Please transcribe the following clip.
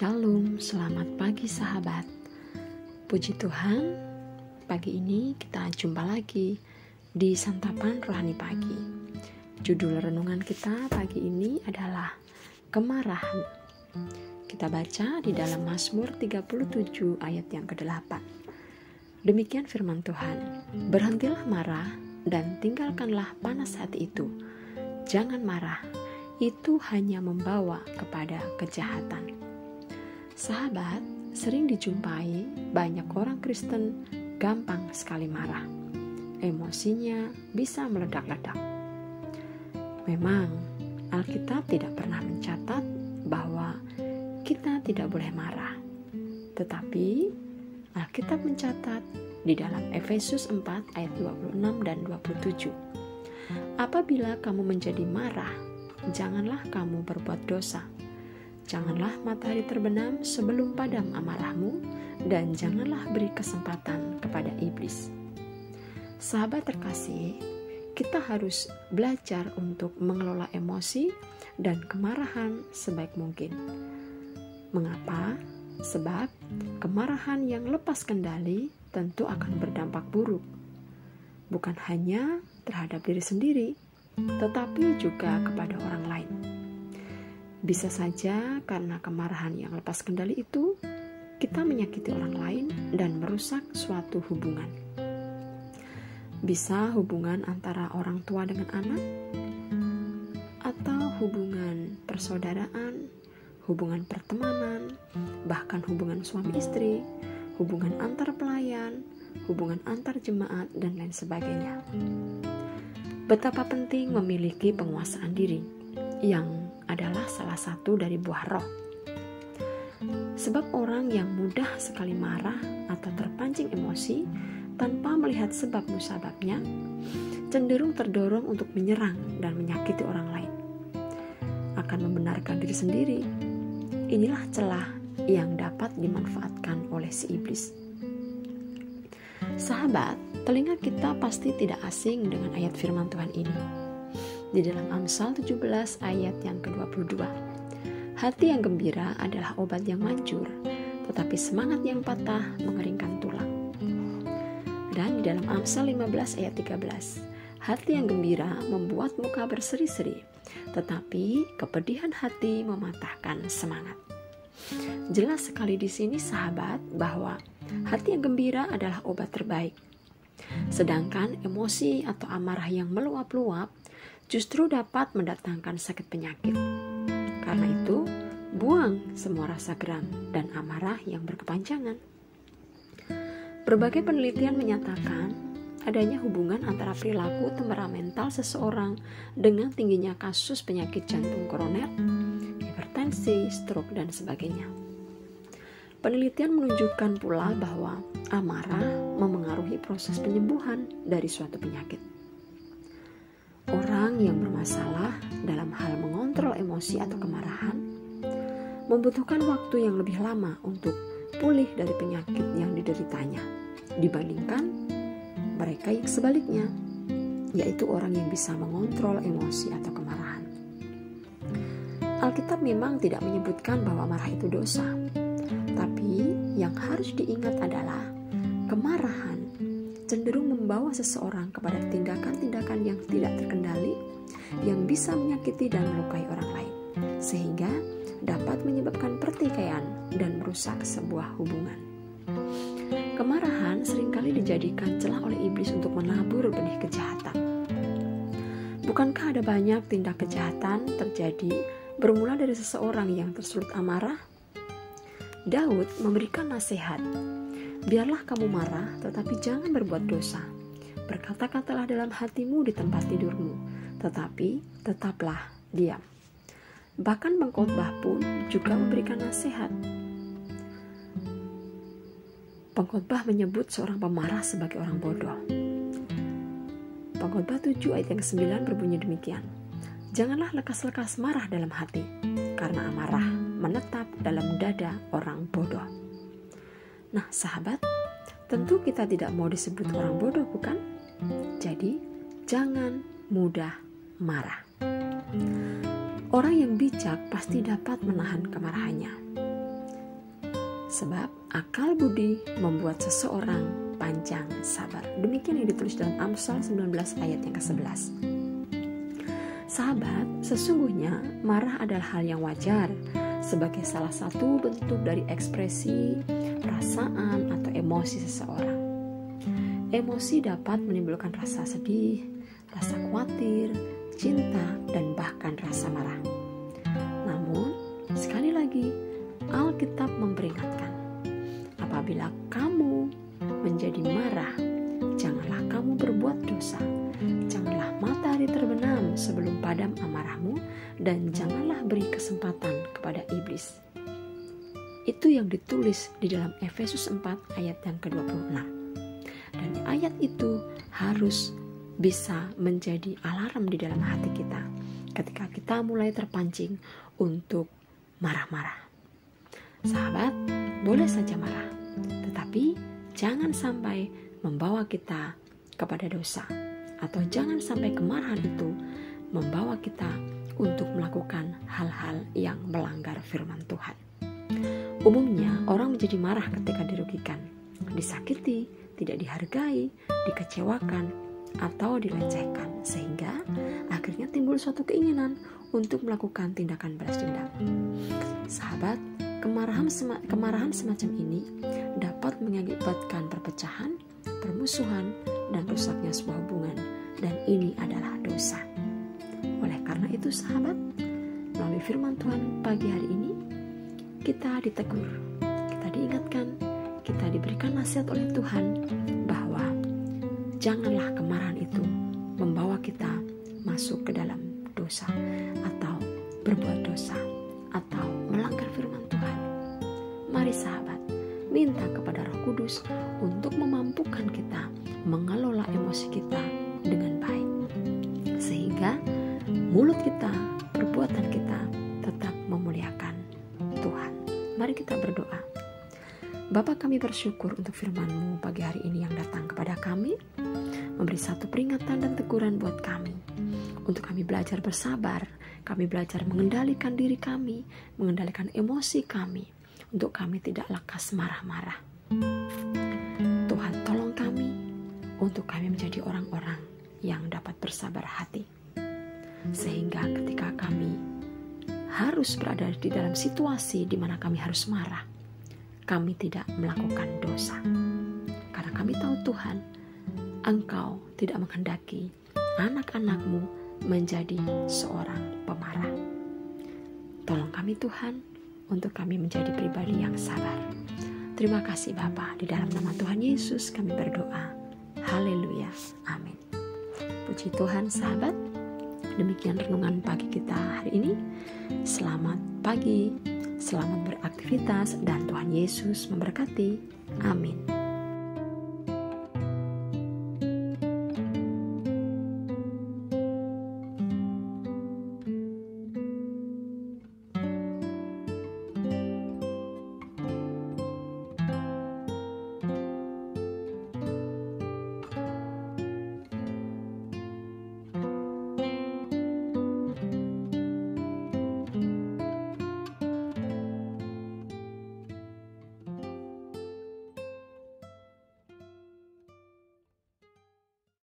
Shalom, selamat pagi sahabat. Puji Tuhan, pagi ini kita jumpa lagi di Santapan Rohani Pagi. Judul renungan kita pagi ini adalah Kemarahan. Kita baca di dalam Mazmur 37 ayat yang ke-8. Demikian firman Tuhan, berhentilah marah dan tinggalkanlah panas hati itu. Jangan marah, itu hanya membawa kepada kejahatan. Sahabat, sering dijumpai banyak orang Kristen gampang sekali marah. Emosinya bisa meledak-ledak. Memang, Alkitab tidak pernah mencatat bahwa kita tidak boleh marah. Tetapi, Alkitab mencatat di dalam Efesus 4 ayat 26 dan 27. Apabila kamu menjadi marah, janganlah kamu berbuat dosa. Janganlah matahari terbenam sebelum padam amarahmu, dan janganlah beri kesempatan kepada iblis. Sahabat terkasih, kita harus belajar untuk mengelola emosi dan kemarahan sebaik mungkin. Mengapa? Sebab kemarahan yang lepas kendali tentu akan berdampak buruk. Bukan hanya terhadap diri sendiri, tetapi juga kepada orang lain. Bisa saja karena kemarahan yang lepas kendali itu, kita menyakiti orang lain dan merusak suatu hubungan. Bisa hubungan antara orang tua dengan anak, atau hubungan persaudaraan, hubungan pertemanan, bahkan hubungan suami istri, hubungan antar pelayan, hubungan antar jemaat, dan lain sebagainya. Betapa penting memiliki penguasaan diri, yang adalah salah satu dari buah roh. Sebab orang yang mudah sekali marah atau terpancing emosi tanpa melihat sebab musababnya, cenderung terdorong untuk menyerang dan menyakiti orang lain. Akan membenarkan diri sendiri. Inilah celah yang dapat dimanfaatkan oleh si iblis. Sahabat, telinga kita pasti tidak asing dengan ayat firman Tuhan ini. Di dalam Amsal 17 ayat yang ke-22. Hati yang gembira adalah obat yang manjur, tetapi semangat yang patah mengeringkan tulang. Dan di dalam Amsal 15 ayat 13. Hati yang gembira membuat muka berseri-seri, tetapi kepedihan hati mematahkan semangat. Jelas sekali di sini sahabat bahwa hati yang gembira adalah obat terbaik. Sedangkan emosi atau amarah yang meluap-luap justru dapat mendatangkan sakit penyakit. Karena itu, buang semua rasa geram dan amarah yang berkepanjangan. Berbagai penelitian menyatakan adanya hubungan antara perilaku temperamental seseorang dengan tingginya kasus penyakit jantung koroner, hipertensi, stroke, dan sebagainya. Penelitian menunjukkan pula bahwa amarah memengaruhi proses penyembuhan dari suatu penyakit. Orang yang bermasalah dalam hal mengontrol emosi atau kemarahan membutuhkan waktu yang lebih lama untuk pulih dari penyakit yang dideritanya dibandingkan mereka yang sebaliknya, yaitu orang yang bisa mengontrol emosi atau kemarahan. Alkitab memang tidak menyebutkan bahwa marah itu dosa, tapi yang harus diingat adalah kemarahan cenderung membawa seseorang kepada tindakan-tindakan yang tidak terkendali, yang bisa menyakiti dan melukai orang lain, sehingga dapat menyebabkan pertikaian dan merusak sebuah hubungan. Kemarahan seringkali dijadikan celah oleh iblis untuk menabur benih kejahatan. Bukankah ada banyak tindak kejahatan terjadi bermula dari seseorang yang tersulut amarah? Daud memberikan nasihat, biarlah kamu marah, tetapi jangan berbuat dosa. Berkata-katalah dalam hatimu di tempat tidurmu, tetapi tetaplah diam. Bahkan pengkhotbah pun juga memberikan nasihat. Pengkhotbah menyebut seorang pemarah sebagai orang bodoh. Pengkhotbah 7 ayat yang 9 berbunyi demikian. Janganlah lekas-lekas marah dalam hati, karena amarah menetap dalam dada orang bodoh. Nah sahabat, tentu kita tidak mau disebut orang bodoh, bukan? Jadi, jangan mudah marah. Orang yang bijak pasti dapat menahan kemarahannya. Sebab akal budi membuat seseorang panjang sabar. Demikian yang ditulis dalam Amsal 19 ayat yang ke-11. Sahabat, sesungguhnya marah adalah hal yang wajar sebagai salah satu bentuk dari ekspresi perasaan atau emosi seseorang. Emosi dapat menimbulkan rasa sedih, rasa khawatir, cinta, dan bahkan rasa marah. Namun, sekali lagi, Alkitab memperingatkan, apabila kamu menjadi marah, janganlah kamu berbuat dosa. Janganlah matahari terbenam sebelum padam amarahmu, dan janganlah beri kesempatan kepada iblis. Itu yang ditulis di dalam Efesus 4 ayat yang ke-26. Dan ayat itu harus bisa menjadi alarm di dalam hati kita ketika kita mulai terpancing untuk marah-marah. Sahabat, boleh saja marah, tetapi jangan sampai membawa kita kepada dosa, atau jangan sampai kemarahan itu membawa kita untuk melakukan hal-hal yang melanggar firman Tuhan. Umumnya orang menjadi marah ketika dirugikan, disakiti, tidak dihargai, dikecewakan, atau dilecehkan, sehingga akhirnya timbul suatu keinginan untuk melakukan tindakan balas dendam. Sahabat, kemarahan semacam ini dapat mengakibatkan perpecahan, permusuhan, dan rusaknya sebuah hubungan, dan ini adalah dosa. Oleh karena itu sahabat, melalui firman Tuhan pagi hari ini, kita ditegur, kita diingatkan, kita diberikan nasihat oleh Tuhan bahwa janganlah kemarahan itu membawa kita masuk ke dalam dosa atau berbuat dosa atau melanggar firman Tuhan. Mari sahabat, minta kepada Roh Kudus untuk memampukan kita mengelola emosi kita dengan baik, sehingga mulut kita, perbuatan kita tetap memuliakan Tuhan. Mari kita berdoa. Bapa, kami bersyukur untuk firman-Mu pagi hari ini yang datang kepada kami, memberi satu peringatan dan teguran buat kami, untuk kami belajar bersabar, kami belajar mengendalikan diri kami, mengendalikan emosi kami, untuk kami tidak lekas marah-marah. Tuhan, tolong kami untuk kami menjadi orang-orang yang dapat bersabar hati, sehingga ketika kami harus berada di dalam situasi di mana kami harus marah, kami tidak melakukan dosa. Karena kami tahu Tuhan, Engkau tidak menghendaki anak-anak-Mu menjadi seorang pemarah. Tolong kami Tuhan, untuk kami menjadi pribadi yang sabar. Terima kasih Bapa, di dalam nama Tuhan Yesus kami berdoa. Haleluya, amin. Puji Tuhan sahabat, demikian renungan pagi kita hari ini. Selamat pagi, selamat beraktivitas, dan Tuhan Yesus memberkati. Amin.